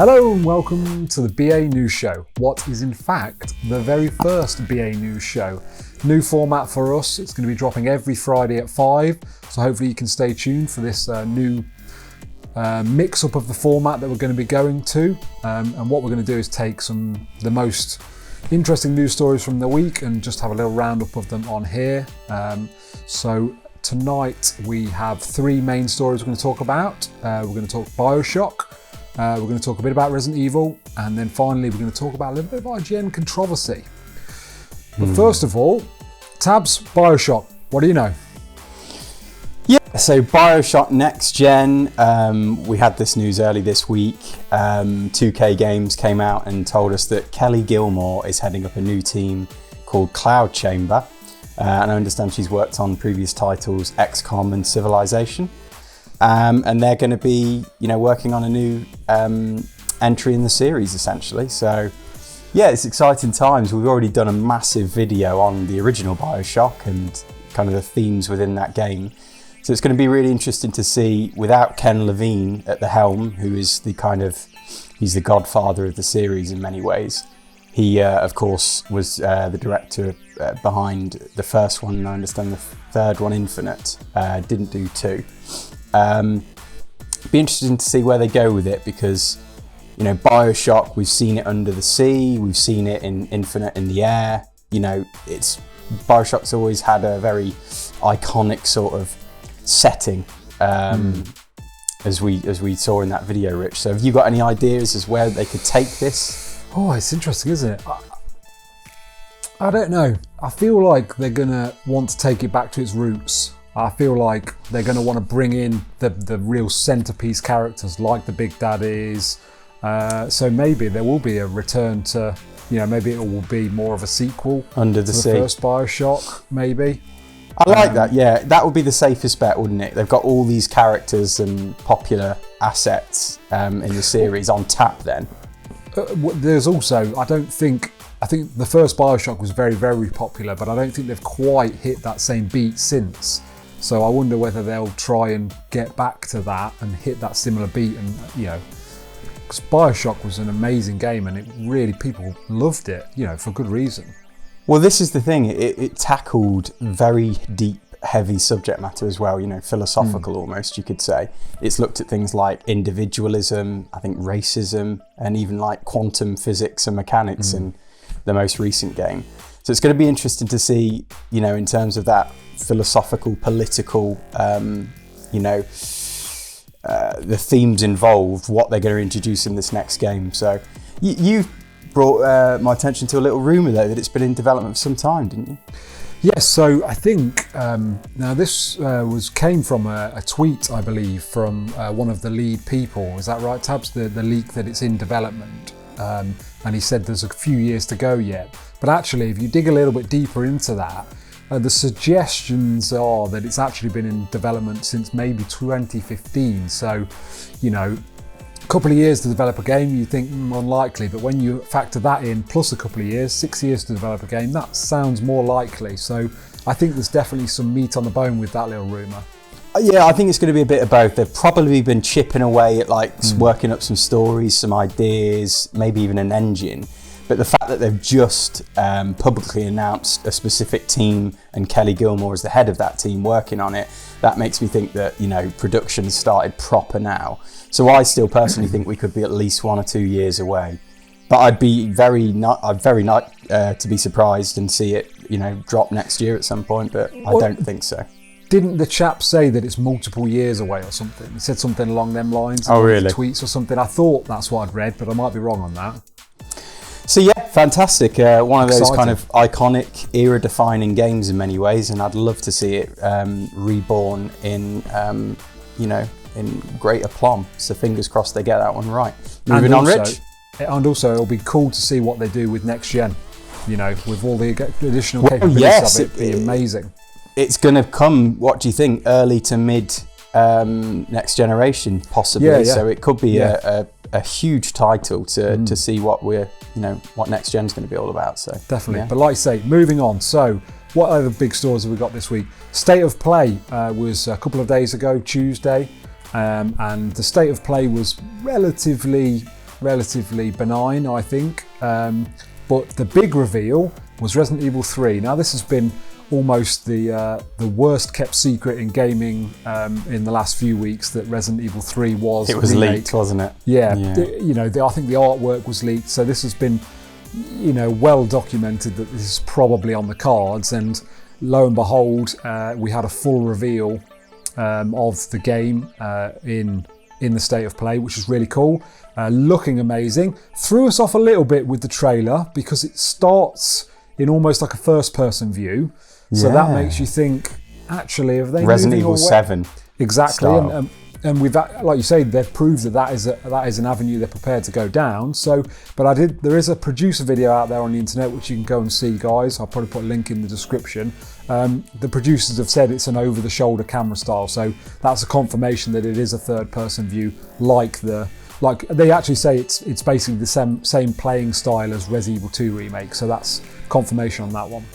Hello and welcome to the BA News Show, what is in fact the very first BA News Show. New format for us, it's going to be dropping every Friday at 5, so hopefully you can stay tuned for this new mix-up of the format that we're going to be going to. And what we're going to do is take the most interesting news stories from the week and just have a little roundup of them on here. So tonight we have 3 main stories we're going to talk about. We're going to talk Bioshock. We're going to talk a bit about Resident Evil, and then finally we're going to talk about a little bit of IGN controversy. But first of all, Tabs, Bioshock, what do you know? Yeah, so Bioshock Next Gen, we had this news early this week. 2K Games came out and told us that Kelly Gilmore is heading up a new team called Cloud Chamber. And I understand she's worked on previous titles XCOM and Civilization. And they're going to be, working on a new entry in the series, essentially. So, yeah, it's exciting times. We've already done a massive video on the original Bioshock and kind of the themes within that game. So it's going to be really interesting to see, without Ken Levine at the helm, who is he's the godfather of the series in many ways. He, of course, was the director behind the first one, and I understand the third one, Infinite. Didn't do 2. Be interesting to see where they go with it, because Bioshock, we've seen it under the sea, we've seen it in Infinite in the air. Bioshock's always had a very iconic sort of setting, as we saw in that video, Rich. So have you got any ideas as where they could take this? Oh, it's interesting, isn't it? I don't know. I feel like they're gonna want to take it back to its roots. I feel like they're going to want to bring in the real centerpiece characters like the Big Daddies. So maybe there will be a return to, maybe it will be more of a sequel Under the Sea. The first Bioshock, maybe. I like that, yeah. That would be the safest bet, wouldn't it? They've got all these characters and popular assets in the series on tap then. There's also, I think the first Bioshock was very, very popular, but I don't think they've quite hit that same beat since. So I wonder whether they'll try and get back to that and hit that similar beat. And, because Bioshock was an amazing game and it really, people loved it, for good reason. Well, this is the thing. It tackled very deep, heavy subject matter as well, philosophical almost, you could say. It's looked at things like individualism, I think racism, and even like quantum physics and mechanics in the most recent game. So it's going to be interesting to see, in terms of that philosophical, political, the themes involved, what they're going to introduce in this next game. So you brought my attention to a little rumour though that it's been in development for some time, didn't you? Yes, so I think, now this came from a tweet, I believe, from one of the lead people. Is that right, Tabs? The leak that it's in development. And he said there's a few years to go yet. But actually, if you dig a little bit deeper into that, the suggestions are that it's actually been in development since maybe 2015. So, a couple of years to develop a game, you think unlikely. But when you factor that in, plus a couple of years, 6 years to develop a game, that sounds more likely. So I think there's definitely some meat on the bone with that little rumour. Yeah, I think it's going to be a bit of both. They've probably been chipping away at working up some stories, some ideas, maybe even an engine. But the fact that they've just publicly announced a specific team and Kelly Gilmore is the head of that team working on it, that makes me think that, production started proper now. So I still personally think we could be at least 1 or 2 years away. But I'd be very to be surprised and see it, drop next year at some point, but I don't think so. Didn't the chap say that it's multiple years away or something? He said something along them lines. Oh, really? Tweets or something. I thought that's what I'd read, but I might be wrong on that. So yeah, fantastic. One of those Exciting. kind of iconic, era-defining games in many ways, and I'd love to see it reborn in, in great aplomb. So fingers crossed they get that one right. Moving on, Rich. And also, it'll be cool to see what they do with next gen. With all the additional capabilities of it, be amazing. It's going to come, what do you think, early to mid next generation, possibly. Yeah. So it could be a huge title to see what what next gen's going to be all about. So definitely. Yeah. But like I say, moving on. So what other big stories have we got this week? State of Play was a couple of days ago, Tuesday, and the State of Play was relatively relatively benign, I think. But the big reveal was Resident Evil 3. Now, this has been almost the worst kept secret in gaming in the last few weeks, that Resident Evil 3 was It was remake. leaked, wasn't it? Yeah. I think the artwork was leaked, so this has been, well documented that this is probably on the cards. And lo and behold, we had a full reveal of the game in the state of play, which is really cool. Looking amazing. Threw us off a little bit with the trailer because it starts in almost like a first-person view. So that makes you think, actually, have they Resident moving Evil away? 7 Exactly, style. and we've, like you say, they've proved that is an avenue they're prepared to go down. So, but there is a producer video out there on the internet which you can go and see, guys. I'll probably put a link in the description. The producers have said it's an over-the-shoulder camera style, so that's a confirmation that it is a third-person view, like they actually say it's basically the same playing style as Resi Evil 2 Remake. So that's confirmation on that one.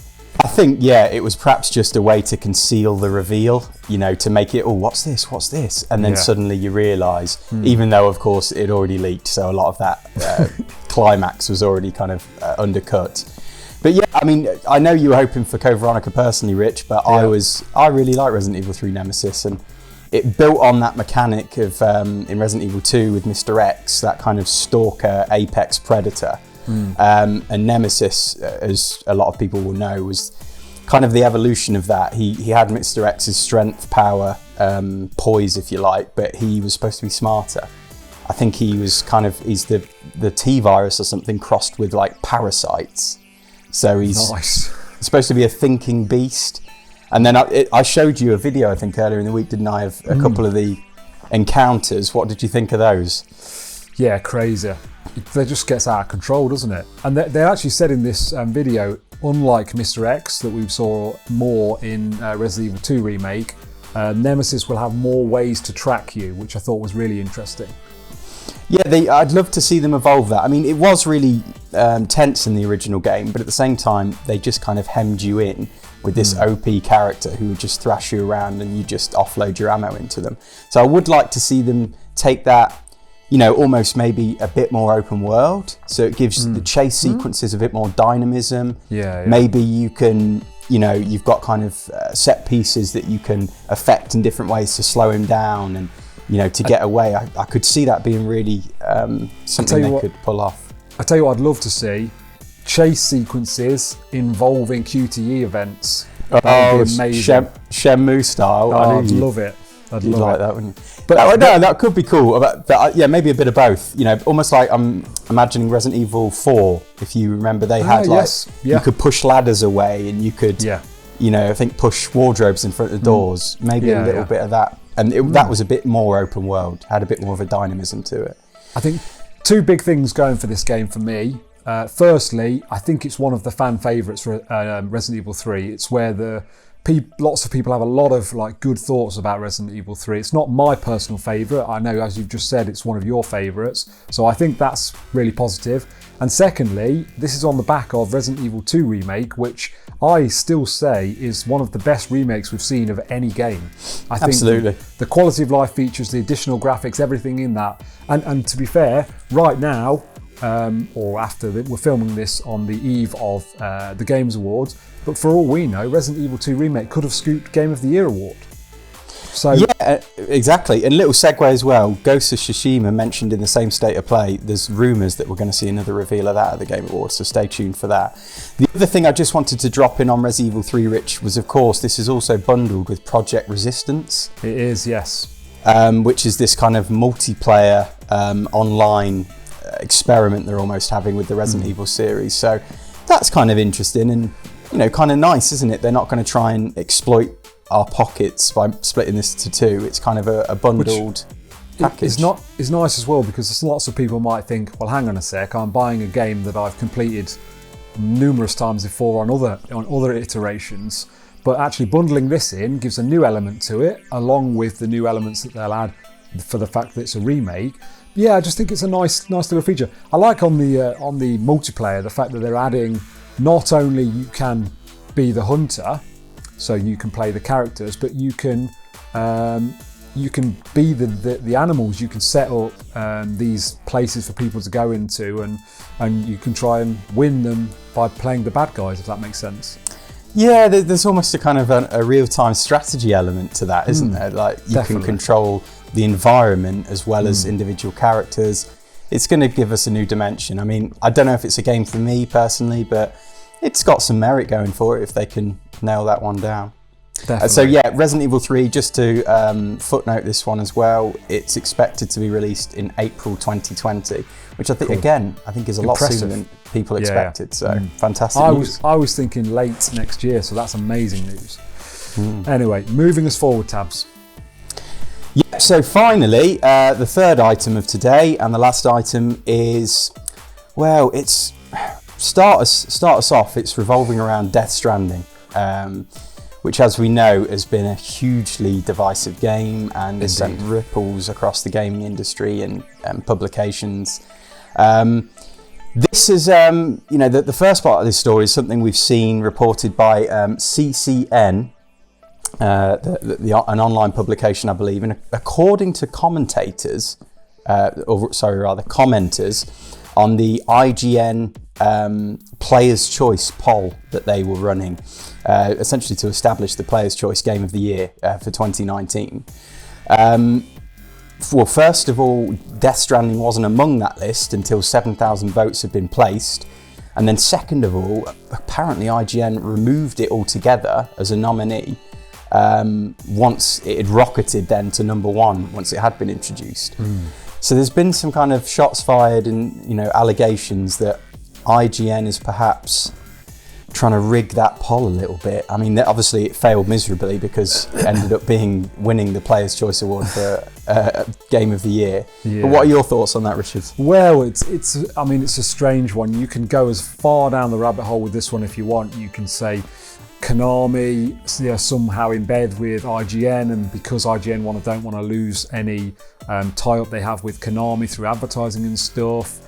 I think, it was perhaps just a way to conceal the reveal, to make it, what's this? And then suddenly you realise, even though, of course, it already leaked, so a lot of that climax was already kind of undercut. But I know you were hoping for Code Veronica personally, Rich, but I really like Resident Evil 3 Nemesis, and it built on that mechanic of in Resident Evil 2 with Mr. X, that kind of stalker, apex predator. And Nemesis, as a lot of people will know, was kind of the evolution of that. He had Mr. X's strength, power, poise, if you like, but he was supposed to be smarter. I think he was he's the T-virus or something crossed with like parasites. So he's supposed to be a thinking beast. And then I showed you a video, I think, earlier in the week, didn't I, of a couple of the encounters. What did you think of those? Yeah, crazy. It just gets out of control, doesn't it? And they actually said in this video, unlike Mr. X that we saw more in Resident Evil 2 Remake, Nemesis will have more ways to track you, which I thought was really interesting. Yeah, I'd love to see them evolve that. I mean, it was really tense in the original game, but at the same time, they just kind of hemmed you in with this OP character who would just thrash you around and you just offload your ammo into them. So I would like to see them take that, almost maybe a bit more open world. So it gives the chase sequences a bit more dynamism. Maybe you can, you've got kind of set pieces that you can affect in different ways to slow him down and, to get away. I could see that being really something they could pull off. I tell you what I'd love to see, chase sequences involving QTE events. Oh, Shenmue style. I'd love it. You'd like that, wouldn't you? But that could be cool. But maybe a bit of both. Almost like I'm imagining Resident Evil 4. If you remember, they had you could push ladders away, and you could, I think push wardrobes in front of the doors. Maybe a little bit of that, and that was a bit more open world. Had a bit more of a dynamism to it. I think two big things going for this game for me. Firstly, I think it's one of the fan favourites for Resident Evil 3. It's where lots of people have a lot of good thoughts about Resident Evil 3. It's not my personal favourite. I know, as you've just said, it's one of your favourites. So I think that's really positive. And secondly, this is on the back of Resident Evil 2 Remake, which I still say is one of the best remakes we've seen of any game. I think the quality of life features, the additional graphics, everything in that. And to be fair, right now, we're filming this on the eve of the Games Awards, but for all we know, Resident Evil 2 Remake could have scooped Game of the Year award. So yeah, exactly. And a little segue as well, Ghost of Tsushima mentioned in the same state of play. There's rumours that we're going to see another reveal of that at the Game Awards, so stay tuned for that. The other thing I just wanted to drop in on Resident Evil 3, Rich, was of course this is also bundled with Project Resistance. It is, yes. Which is this kind of multiplayer online experiment they're almost having with the Resident Evil series. So that's kind of interesting and kind of nice, isn't it? They're not going to try and exploit our pockets by splitting this to two. It's kind of a bundled package. It's nice as well, because lots of people might think, well, hang on a sec, I'm buying a game that I've completed numerous times before on other iterations, but actually bundling this in gives a new element to it, along with the new elements that they'll add for the fact that it's a remake. Yeah, I just think it's a nice little feature. I like on the multiplayer the fact that they're adding, not only you can be the hunter, so you can play the characters, but you can you can be the animals. You can set up these places for people to go into, and you can try and win them by playing the bad guys, if that makes sense. Yeah, there's almost a kind of a real-time strategy element to that, isn't there? Like you can control the environment as well as individual characters. It's going to give us a new dimension. I mean, I don't know if it's a game for me personally, but it's got some merit going for it if they can nail that one down. So yeah, Resident Evil 3, just to footnote this one as well, it's expected to be released in April 2020, which I think, again, I think is a lot sooner than people expected. So fantastic news. I was thinking late next year, so that's amazing news. Anyway, moving us forward, Tabs. Yeah, so finally, the third item of today, and the last item is, well, it's start us off. It's revolving around Death Stranding, which, as we know, has been a hugely divisive game and has sent ripples across the gaming industry and publications. This is, the first part of this story is something we've seen reported by CCN, an online publication, I believe, and according to commenters on the IGN Player's Choice poll that they were running, essentially to establish the Player's Choice Game of the Year for 2019. Well, first of all, Death Stranding wasn't among that list until 7,000 votes had been placed. And then second of all, apparently IGN removed it altogether as a nominee once it had rocketed then to number one, once it had been introduced. So there's been some kind of shots fired and, allegations that IGN is perhaps trying to rig that poll a little bit. I mean, obviously it failed miserably because it ended up winning the Player's Choice Award for Game of the Year. Yeah. But what are your thoughts on that, Richard? Well, it's a strange one. You can go as far down the rabbit hole with this one if you want. You can say Konami somehow in bed with IGN, and because IGN don't want to lose any tie-up they have with Konami through advertising and stuff,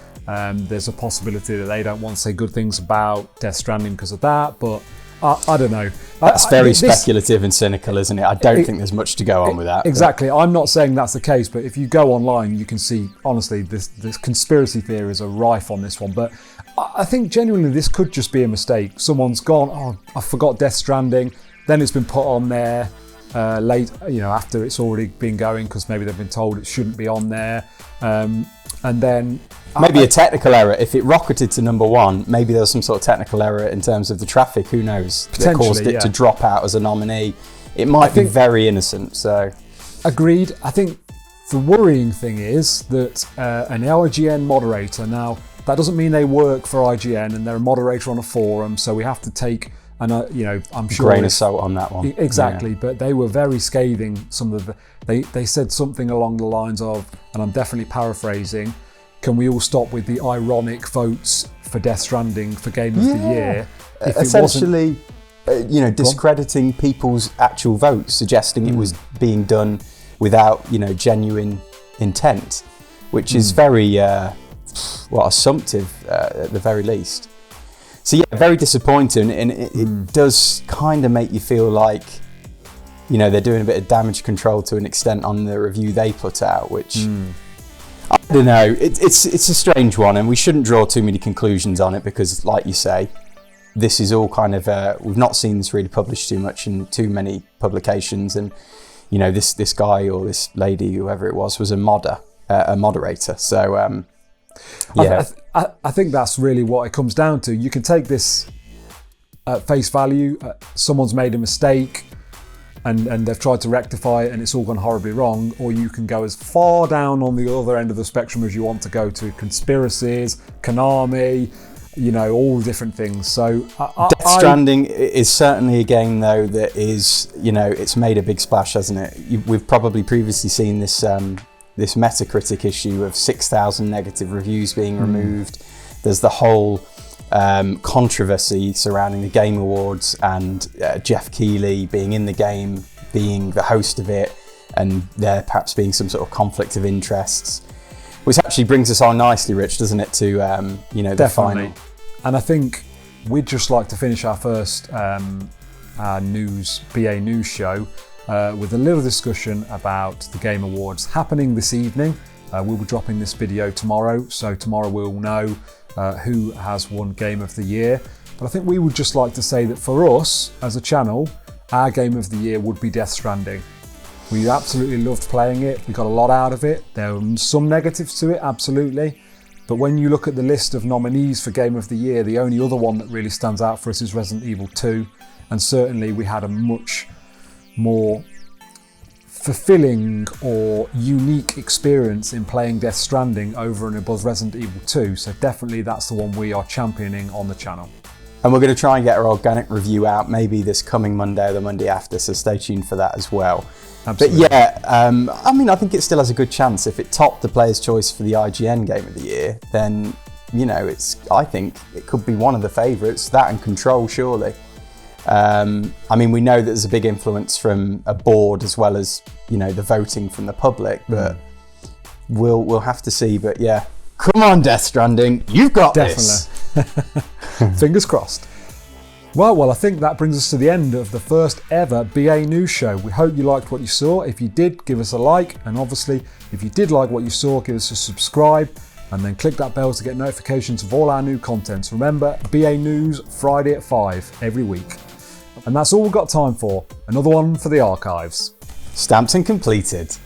there's a possibility that they don't want to say good things about Death Stranding because of that, but I don't know. That's very speculative and cynical, isn't it? I don't think there's much to go on with that. Exactly. I'm not saying that's the case, but if you go online, you can see, honestly, this conspiracy theories are rife on this one. But I think genuinely this could just be a mistake. Someone's gone, I forgot Death Stranding. Then it's been put on there late, after it's already been going, because maybe they've been told it shouldn't be on there. And then maybe a technical error. If it rocketed to number one, maybe there was some sort of technical error in terms of the traffic. Who knows? That caused it to drop out as a nominee. It might be very innocent. So, agreed. I think the worrying thing is that an IGN moderator. Now, that doesn't mean they work for IGN and they're a moderator on a forum. So we have to take I'm sure grain of salt on that one. Exactly, but they were very scathing. They said something along the lines of, and I'm definitely paraphrasing, can we all stop with the ironic votes for Death Stranding for Game of the Year? Essentially, discrediting people's actual votes, suggesting it was being done without, genuine intent, which is very, assumptive at the very least. So yeah, very disappointing, and it does kind of make you feel like, they're doing a bit of damage control to an extent on the review they put out, which I don't know. It's a strange one, and we shouldn't draw too many conclusions on it because, like you say, this is all kind of we've not seen this really published too much in too many publications, and this guy or this lady, whoever it was a moderator. So. Yeah, I think that's really what it comes down to. You can take this at face value. Someone's made a mistake and they've tried to rectify it and it's all gone horribly wrong, or you can go as far down on the other end of the spectrum as you want to go to conspiracies, Konami, all different things. So Death Stranding is certainly a game, though, that is, it's made a big splash, hasn't it? We've probably previously seen this Metacritic issue of 6,000 negative reviews being removed. There's the whole controversy surrounding the Game Awards and Jeff Keighley being in the game, being the host of it, and there perhaps being some sort of conflict of interests, which actually brings us on nicely, Rich, doesn't it, to the final. And I think we'd just like to finish our first BA News show with a little discussion about the Game Awards happening this evening. We'll be dropping this video tomorrow, so tomorrow we'll know who has won Game of the Year. But I think we would just like to say that for us as a channel, our Game of the Year would be Death Stranding. We absolutely loved playing it. We got a lot out of it. There are some negatives to it, absolutely. But when you look at the list of nominees for Game of the Year, the only other one that really stands out for us is Resident Evil 2. And certainly we had a much more fulfilling or unique experience in playing Death Stranding over and above Resident Evil 2. So definitely that's the one we are championing on the channel. And we're going to try and get our organic review out maybe this coming Monday or the Monday after, so stay tuned for that as well. Absolutely. But yeah, I mean, I think it still has a good chance. If it topped the Player's Choice for the IGN Game of the Year, then, you know, I think it could be one of the favourites, that and Control, surely. I mean, we know that there's a big influence from a board as well as, you know, the voting from the public, but we'll have to see. But yeah, come on, Death Stranding, you've got this. Fingers crossed. Well, I think that brings us to the end of the first ever BA News Show. We hope you liked what you saw. If you did, give us a like. And obviously, if you did like what you saw, give us a subscribe. And then click that bell to get notifications of all our new contents. Remember, BA News, Friday at 5 every week. And that's all we've got time for. Another one for the archives. Stamped and completed.